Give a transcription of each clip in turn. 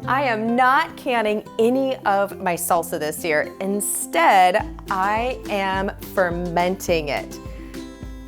I am not canning any of my salsa this year. Instead, I am fermenting it.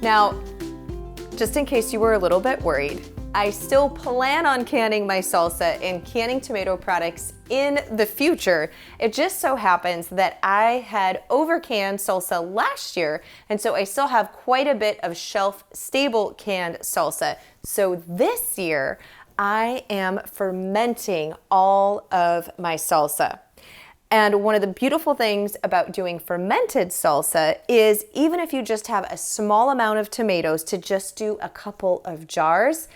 Now, just in case you were a little bit worried, I still plan on canning my salsa and canning tomato products in the future. It just so happens that I had over-canned salsa last year, and so I still have quite a bit of shelf-stable canned salsa. So this year, I am fermenting all of my salsa. And one of the beautiful things about doing fermented salsa is even if you just have a small amount of tomatoes, to just do a couple of jars.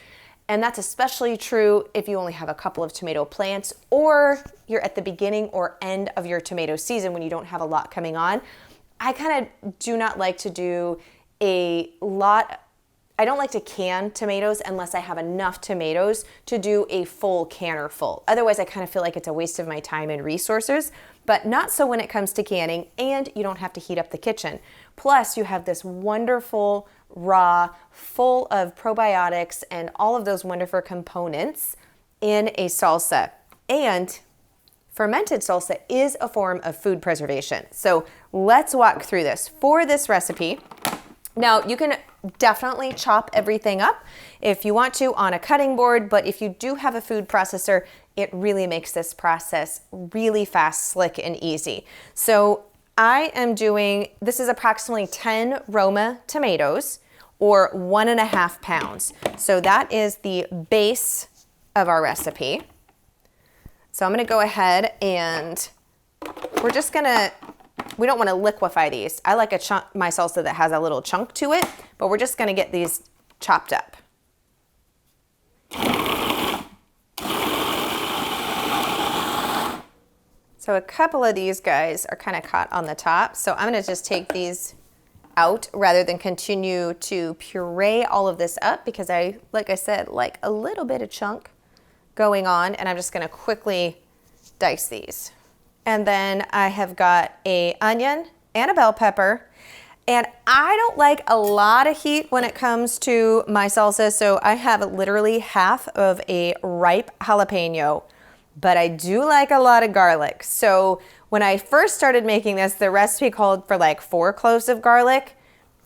And that's especially true if you only have a couple of tomato plants or you're at the beginning or end of your tomato season when you don't have a lot coming on. I kind of do not like to do I don't like to can tomatoes unless I have enough tomatoes to do a full canner full. Otherwise, I kind of feel like it's a waste of my time and resources, but not so when it comes to canning, and you don't have to heat up the kitchen. Plus, you have this wonderful raw, full of probiotics and all of those wonderful components in a salsa. And fermented salsa is a form of food preservation. So let's walk through this. For this recipe, now you can definitely chop everything up if you want to on a cutting board, but if you do have a food processor, it really makes this process really fast, slick, and easy. So I am doing, this is approximately 10 Roma tomatoes or 1.5 pounds. So that is the base of our recipe. So I'm gonna go ahead and we don't wanna liquefy these. I like my salsa that has a little chunk to it, but we're just gonna get these chopped up. So a couple of these guys are kind of caught on the top. So I'm gonna just take these out rather than continue to puree all of this up because like I said, like a little bit of chunk going on, and I'm just gonna quickly dice these. And then I have got an onion and a bell pepper. And I don't like a lot of heat when it comes to my salsa, so I have literally half of a ripe jalapeno, but I do like a lot of garlic. So when I first started making this, the recipe called for like 4 cloves of garlic,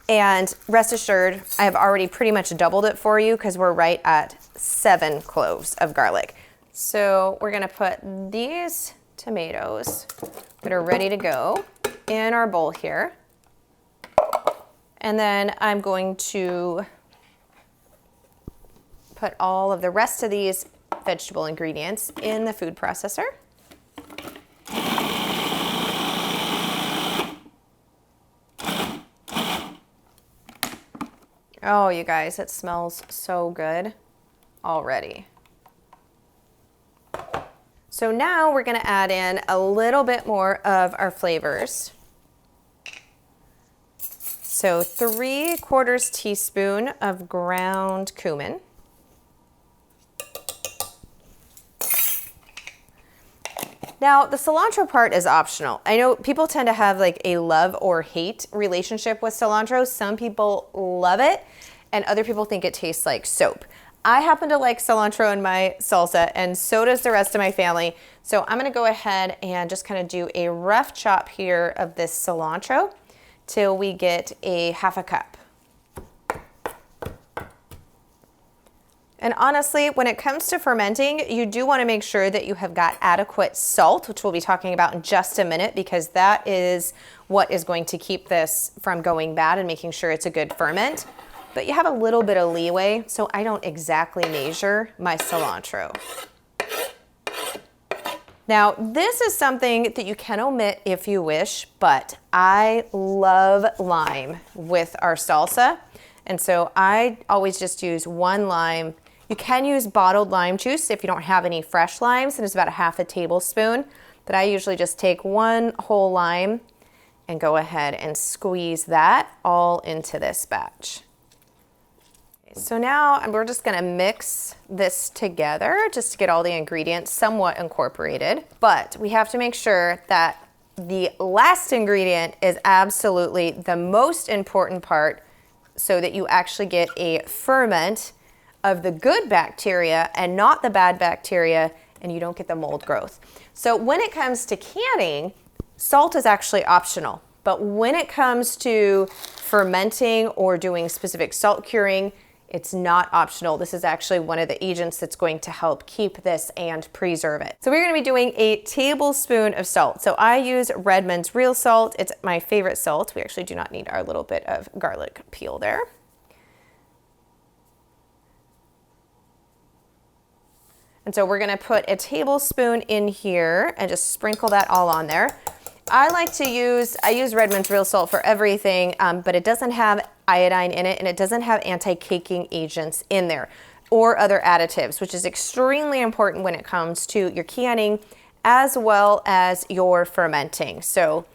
and rest assured, I have already pretty much doubled it for you because we're right at 7 cloves of garlic. So we're gonna put these tomatoes that are ready to go in our bowl here. And then I'm going to put all of the rest of these vegetable ingredients in the food processor. Oh, you guys, it smells so good already. So now we're gonna add in a little bit more of our flavors. So 3/4 teaspoon of ground cumin. Now, the cilantro part is optional. I know people tend to have like a love or hate relationship with cilantro. Some people love it, and other people think it tastes like soap. I happen to like cilantro in my salsa, and so does the rest of my family. So I'm gonna go ahead and just kind of do a rough chop here of this cilantro till we get a 1/2 cup. And honestly, when it comes to fermenting, you do want to make sure that you have got adequate salt, which we'll be talking about in just a minute, because that is what is going to keep this from going bad and making sure it's a good ferment. But you have a little bit of leeway, so I don't exactly measure my cilantro. Now, this is something that you can omit if you wish, but I love lime with our salsa. And so I always just use 1 lime. You can use bottled lime juice if you don't have any fresh limes, and it's about 1/2 tablespoon. But I usually just take 1 whole lime and go ahead and squeeze that all into this batch. So now we're just gonna mix this together just to get all the ingredients somewhat incorporated. But we have to make sure that the last ingredient is absolutely the most important part so that you actually get a ferment of the good bacteria and not the bad bacteria and you don't get the mold growth. So when it comes to canning, salt is actually optional. But when it comes to fermenting or doing specific salt curing, it's not optional. This is actually one of the agents that's going to help keep this and preserve it. So we're going to be doing a tablespoon of salt. So I use Redmond's real salt. It's my favorite salt. We actually do not need our little bit of garlic peel there. And so we're going to put a tablespoon in here and just sprinkle that all on there. I use Redmond's real salt for everything, but it doesn't have iodine in it, and it doesn't have anti-caking agents in there or other additives, which is extremely important when it comes to your canning as well as your fermenting. So,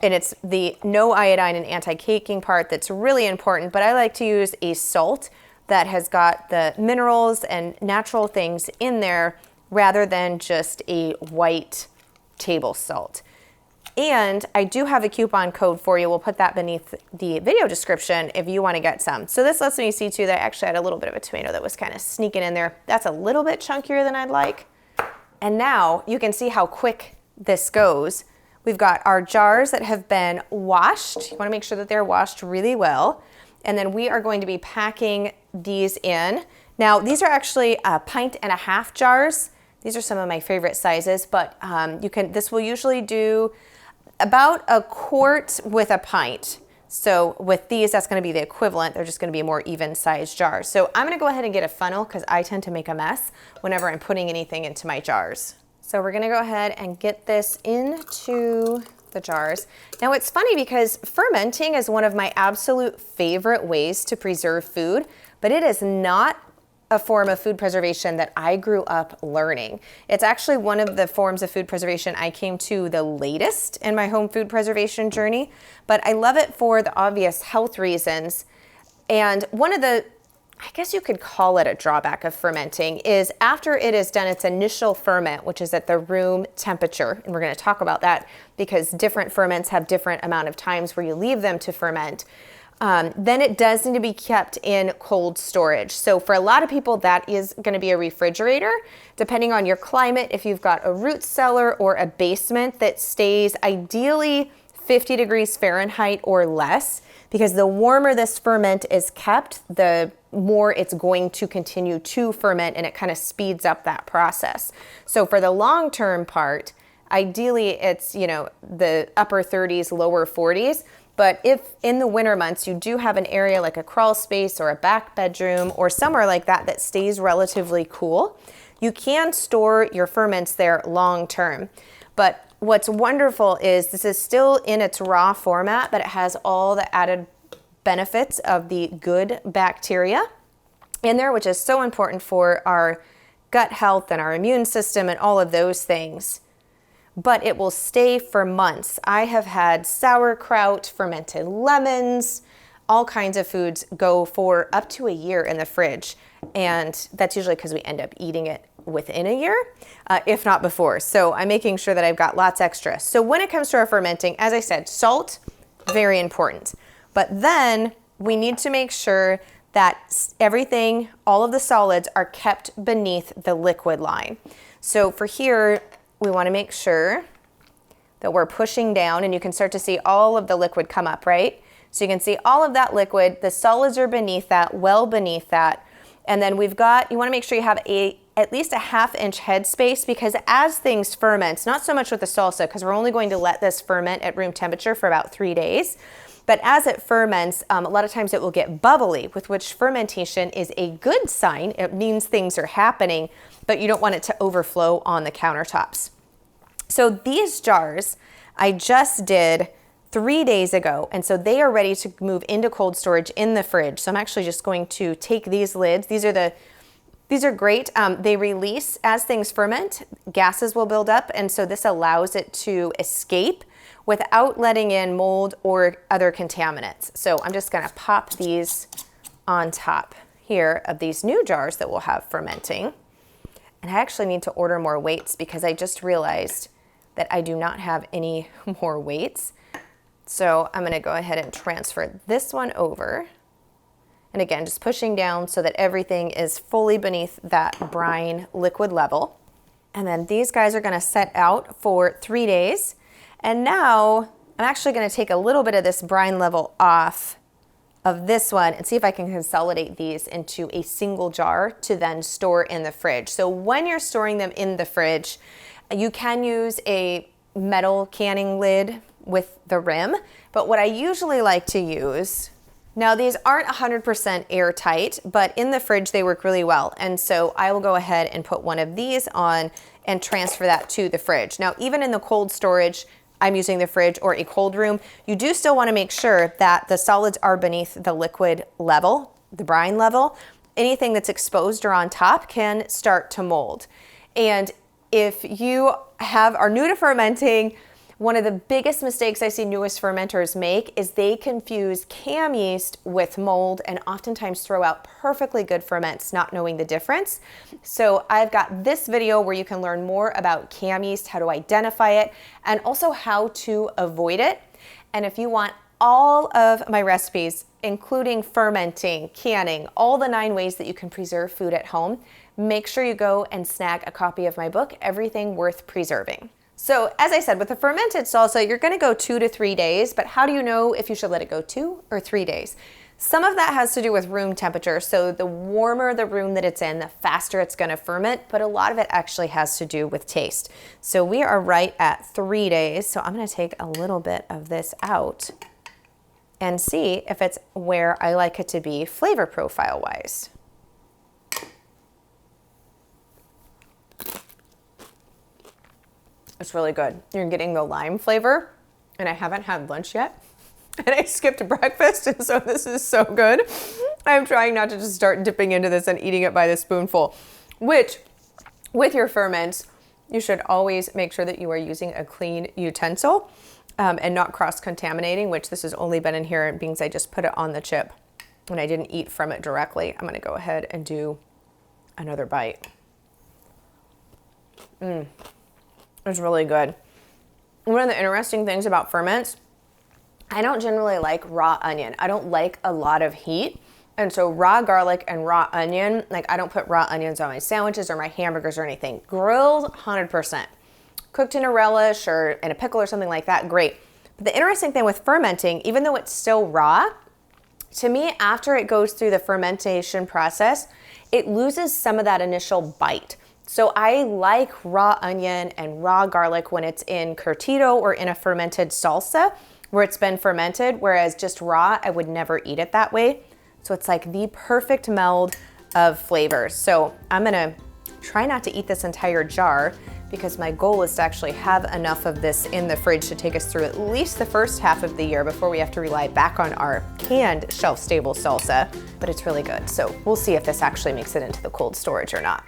and it's the no iodine and anti-caking part that's really important, but I like to use a salt that has got the minerals and natural things in there rather than just a white table salt. And I do have a coupon code for you. We'll put that beneath the video description if you want to get some. So this lets me see too that I actually had a little bit of a tomato that was kind of sneaking in there. That's a little bit chunkier than I'd like. And now you can see how quick this goes. We've got our jars that have been washed. You want to make sure that they're washed really well. And then we are going to be packing these in. Now these are actually 1.5 pint jars. These are some of my favorite sizes, but this will usually do about a quart with a pint. So with these, that's going to be the equivalent. They're just going to be more even sized jars. So I'm going to go ahead and get a funnel because I tend to make a mess whenever I'm putting anything into my jars. So we're going to go ahead and get this into the jars. Now it's funny because fermenting is one of my absolute favorite ways to preserve food, but it is not a form of food preservation that I grew up learning. It's actually one of the forms of food preservation I came to the latest in my home food preservation journey, but I love it for the obvious health reasons. And one of the, I guess you could call it a drawback of fermenting, is after it has done its initial ferment, which is at the room temperature, and we're going to talk about that because different ferments have different amount of times where you leave them to ferment. Then it does need to be kept in cold storage. So for a lot of people, that is going to be a refrigerator. Depending on your climate, if you've got a root cellar or a basement that stays ideally 50 degrees Fahrenheit or less, because the warmer this ferment is kept, the more it's going to continue to ferment, and it kind of speeds up that process. So for the long-term part, ideally it's, the upper 30s, lower 40s. But if in the winter months you do have an area like a crawl space or a back bedroom or somewhere like that that stays relatively cool, you can store your ferments there long term. But what's wonderful is this is still in its raw format, but it has all the added benefits of the good bacteria in there, which is so important for our gut health and our immune system and all of those things. But it will stay for months. I have had sauerkraut, fermented lemons, all kinds of foods go for up to a year in the fridge. And that's usually because we end up eating it within a year, if not before. So I'm making sure that I've got lots extra. So when it comes to our fermenting, as I said, salt, very important. But then we need to make sure that everything, all of the solids are kept beneath the liquid line. So for here, we want to make sure that we're pushing down, and you can start to see all of the liquid come up, right? So you can see all of that liquid, the solids are beneath that, well beneath that. And then you want to make sure you have at least a 1/2 inch headspace, because as things ferment, not so much with the salsa, because we're only going to let this ferment at room temperature for about 3 days. But as it ferments, a lot of times it will get bubbly, with which fermentation is a good sign. It means things are happening, but you don't want it to overflow on the countertops. So these jars I just did 3 days ago, and so they are ready to move into cold storage in the fridge. So I'm actually just going to take these lids. These are great. They release as things ferment, gases will build up, and so this allows it to escape without letting in mold or other contaminants. So I'm just gonna pop these on top here of these new jars that we'll have fermenting. And I actually need to order more weights because I just realized that I do not have any more weights. So I'm gonna go ahead and transfer this one over. And And again, just pushing down so that everything is fully beneath that brine liquid level. And then these guys are gonna set out for 3 days. And now I'm actually gonna take a little bit of this brine level off of this one and see if I can consolidate these into a single jar to then store in the fridge. So when you're storing them in the fridge, you can use a metal canning lid with the rim, but what I usually like to use, now these aren't 100% airtight, but in the fridge they work really well. And so I will go ahead and put one of these on and transfer that to the fridge. Now, even in the cold storage, I'm using the fridge or a cold room, you do still want to make sure that the solids are beneath the liquid level, the brine level. Anything that's exposed or on top can start to mold. And if you are new to fermenting, one of the biggest mistakes I see newest fermenters make is they confuse cam yeast with mold and oftentimes throw out perfectly good ferments, not knowing the difference. So I've got this video where you can learn more about cam yeast, how to identify it, and also how to avoid it. And if you want all of my recipes, including fermenting, canning, all the 9 ways that you can preserve food at home, make sure you go and snag a copy of my book, Everything Worth Preserving. So as I said, with the fermented salsa, you're gonna go 2 to 3 days, but how do you know if you should let it go 2 or 3 days? Some of that has to do with room temperature. So the warmer the room that it's in, the faster it's gonna ferment, but a lot of it actually has to do with taste. So we are right at 3 days. So I'm gonna take a little bit of this out and see if it's where I like it to be flavor profile wise. It's really good. You're getting the lime flavor, and I haven't had lunch yet, and I skipped breakfast, and so this is so good. I'm trying not to just start dipping into this and eating it by the spoonful, which, with your ferments, you should always make sure that you are using a clean utensil and not cross-contaminating, which this has only been inherent being I just put it on the chip and I didn't eat from it directly. I'm gonna go ahead and do another bite. It's really good. One of the interesting things about ferments, I don't generally like raw onion. I don't like a lot of heat. And so raw garlic and raw onion, like I don't put raw onions on my sandwiches or my hamburgers or anything. Grilled, 100%. Cooked in a relish or in a pickle or something like that, great. But the interesting thing with fermenting, even though it's still raw, to me, after it goes through the fermentation process, it loses some of that initial bite. So I like raw onion and raw garlic when it's in curtido or in a fermented salsa where it's been fermented, whereas just raw, I would never eat it that way. So it's like the perfect meld of flavors. So I'm gonna try not to eat this entire jar because my goal is to actually have enough of this in the fridge to take us through at least the first half of the year before we have to rely back on our canned shelf-stable salsa, but it's really good. So we'll see if this actually makes it into the cold storage or not.